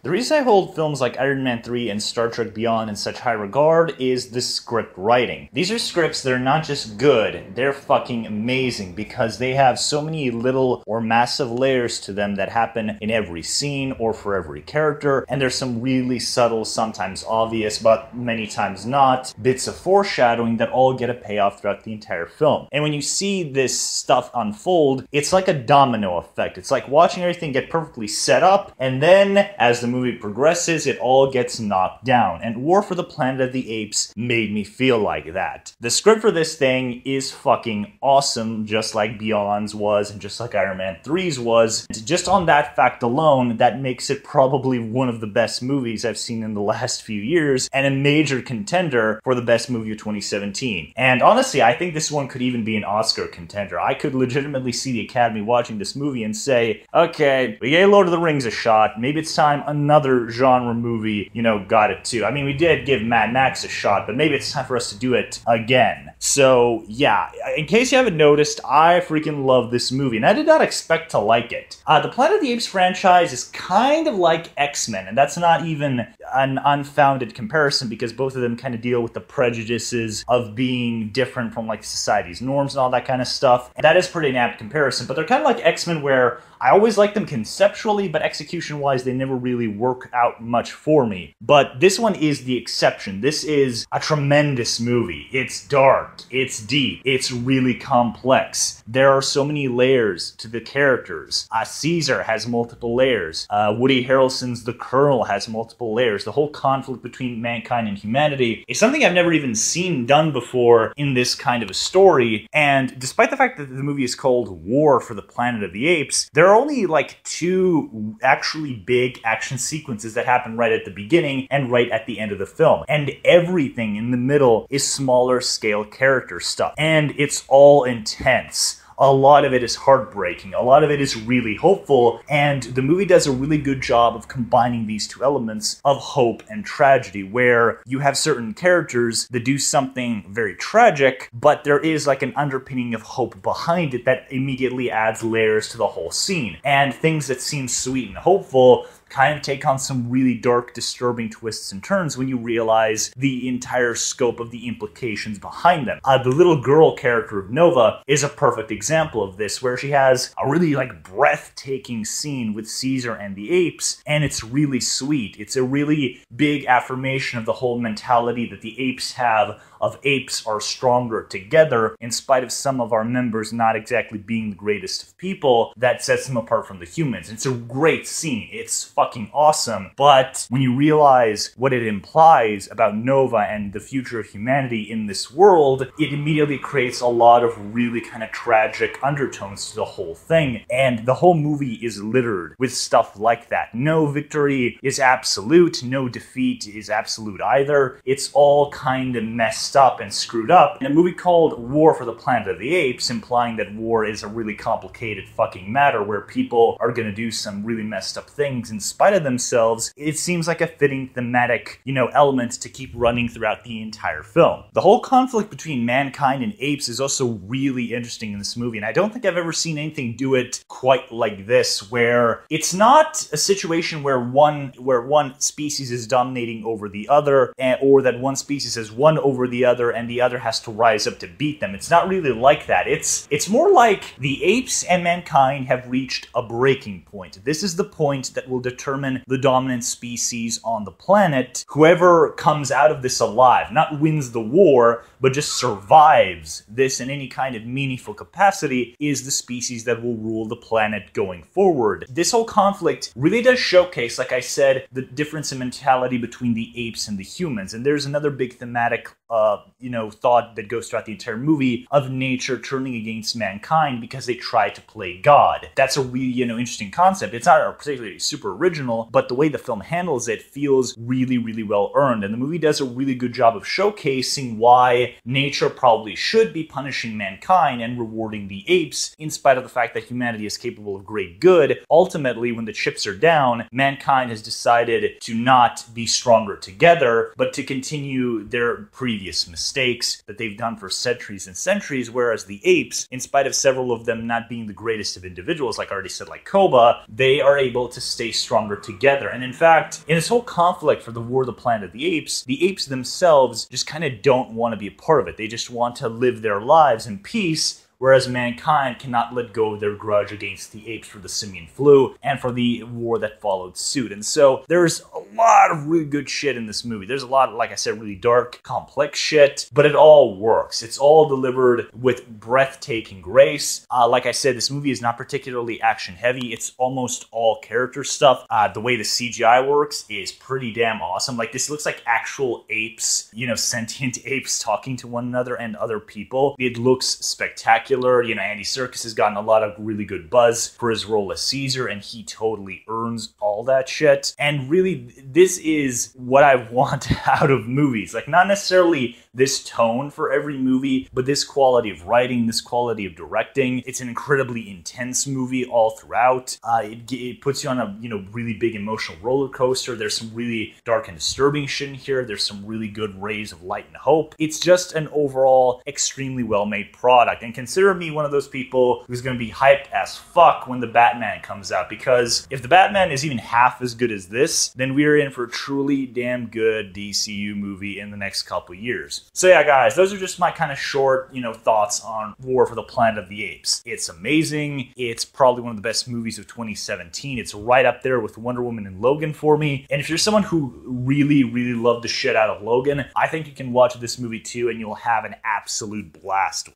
The reason I hold films like Iron Man 3 and Star Trek Beyond in such high regard is the script writing. These are scripts that are not just good, they're fucking amazing because they have so many little or massive layers to them that happen in every scene or for every character, and there's some really subtle, sometimes obvious, but many times not, bits of foreshadowing that all get a payoff throughout the entire film. And when you see this stuff unfold, it's like a domino effect. It's like watching everything get perfectly set up, and then as the movie progresses, it all gets knocked down. And War for the Planet of the Apes made me feel like that. The script for this thing is fucking awesome, just like Beyond's was, and just like Iron Man 3's was. Just on that fact alone, that makes it probably one of the best movies I've seen in the last few years, and a major contender for the best movie of 2017. And honestly, I think this one could even be an Oscar contender. I could legitimately see the Academy watching this movie and say, okay, we gave Lord of the Rings a shot, maybe it's time another genre movie, got it too. I mean, we did give Mad Max a shot, but maybe it's time for us to do it again. So, yeah, in case you haven't noticed, I freaking love this movie, and I did not expect to like it. The Planet of the Apes franchise is kind of like X-Men, and that's not even an unfounded comparison because both of them kind of deal with the prejudices of being different from like society's norms and all that kind of stuff. And that is pretty an apt comparison, but they're kind of like X-Men where I always liked them conceptually, but execution-wise, they never really work out much for me. But this one is the exception. This is a tremendous movie. It's dark, it's deep, it's really complex. There are so many layers to the characters. Caesar has multiple layers. Woody Harrelson's The Colonel has multiple layers. The whole conflict between mankind and humanity is something I've never even seen done before in this kind of a story. And despite the fact that the movie is called War for the Planet of the Apes, there are only like 2 actually big action sequences that happen right at the beginning and right at the end of the film. And everything in the middle is smaller scale character stuff. And it's all intense. A lot of it is heartbreaking, a lot of it is really hopeful, and the movie does a really good job of combining these 2 elements of hope and tragedy, where you have certain characters that do something very tragic, but there is like an underpinning of hope behind it that immediately adds layers to the whole scene. And things that seem sweet and hopeful kind of take on some really dark, disturbing twists and turns when you realize the entire scope of the implications behind them. The little girl character of Nova is a perfect example of this, where she has a really like breathtaking scene with Caesar and the apes, and it's really sweet. It's a really big affirmation of the whole mentality that the apes have of apes are stronger together, in spite of some of our members not exactly being the greatest of people. That sets them apart from the humans. It's a great scene. It's fucking awesome. But when you realize what it implies about Nova and the future of humanity in this world, it immediately creates a lot of really kind of tragic undertones to the whole thing. And the whole movie is littered with stuff like that. No victory is absolute. No defeat is absolute either. It's all kind of messed up and screwed up. In a movie called War for the Planet of the Apes, implying that war is a really complicated fucking matter where people are gonna do some really messed up things in spite of themselves, it seems like a fitting thematic, element to keep running throughout the entire film. The whole conflict between mankind and apes is also really interesting in this movie, and I don't think I've ever seen anything do it quite like this, where it's not a situation where one species is dominating over the other, or that one species has won over the other and the other has to rise up to beat them. It's not really like that. It's more like the apes and mankind have reached a breaking point. This is the point that will determine the dominant species on the planet. Whoever comes out of this alive, not wins the war, but just survives this in any kind of meaningful capacity, is the species that will rule the planet going forward. This whole conflict really does showcase, like I said, the difference in mentality between the apes and the humans. And there's another big thematic thought that goes throughout the entire movie of nature turning against mankind because they try to play God. That's a really, interesting concept. It's not particularly super original, but the way the film handles it feels really, really well earned. And the movie does a really good job of showcasing why nature probably should be punishing mankind and rewarding the apes, in spite of the fact that humanity is capable of great good. Ultimately, when the chips are down, mankind has decided to not be stronger together, but to continue their previous egregious mistakes that they've done for centuries and centuries, whereas the apes, in spite of several of them not being the greatest of individuals, like I already said, like Koba, they are able to stay stronger together. And in fact, in this whole conflict for the War of the Planet of the apes themselves just kind of don't want to be a part of it. They just want to live their lives in peace, whereas mankind cannot let go of their grudge against the apes for the simian flu and for the war that followed suit. And so there's a lot of really good shit in this movie. There's a lot of, like I said, really dark, complex shit, but it all works. It's all delivered with breathtaking grace. Like I said, this movie is not particularly action heavy. It's almost all character stuff. The way the CGI works is pretty damn awesome. Like, this looks like actual apes, you know, sentient apes talking to one another and other people. It looks spectacular. You know, Andy Serkis has gotten a lot of really good buzz for his role as Caesar, and he totally earns all that shit. And really, this is what I want out of movies. Like, not necessarily this tone for every movie, but this quality of writing, this quality of directing. It's an incredibly intense movie all throughout. It puts you on a, you know, really big emotional roller coaster. There's some really dark and disturbing shit in here. There's some really good rays of light and hope. It's just an overall extremely well-made product. And consider me one of those people who's going to be hyped as fuck when the Batman comes out, because if the Batman is even half as good as this, then we're in for a truly damn good DCU movie in the next couple years. So yeah, guys, those are just my kind of short, you know, thoughts on War for the Planet of the Apes. It's amazing. It's probably one of the best movies of 2017. It's right up there with Wonder Woman and Logan for me. And if you're someone who really, really loved the shit out of Logan, I think you can watch this movie too, and you'll have an absolute blast.